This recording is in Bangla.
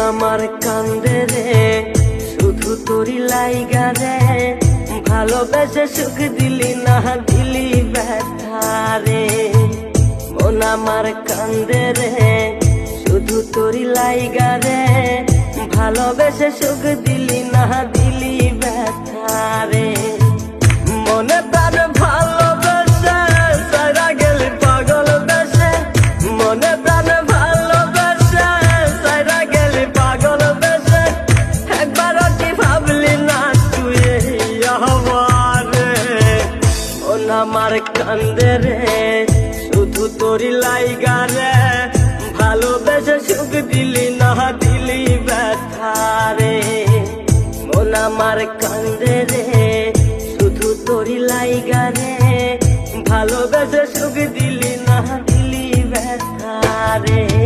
আমার কান্দে রে শুধু তোরি লাইগা রে, ভালোবেসে সুখ দিলি না দিলি ব্যথা রে। মন আমার কান্দে রে শুধু তোরি লাইগা রে, ভালোবেসে সুখ দিলি না দিলি ব্যথা রে। মনে প্রাণ ভালোবেসে সারা গেলি পাগল বেশে, মনে প্রাণ ভালোবেসে সারা গেলি পাগল বেশে, একবারও কি ভাবলি না তুই আমারে। মন আমার কান্দে রে শুধু তোরি লাইগা রে, ভালোবেসে সুখ দিলি না দিলি ব্যথা রে। মন আমার কান্দে রে শুধু তোরি লাইগা রে, ভালোবেসে সুখ দিলি না দিলি ব্যথা রে।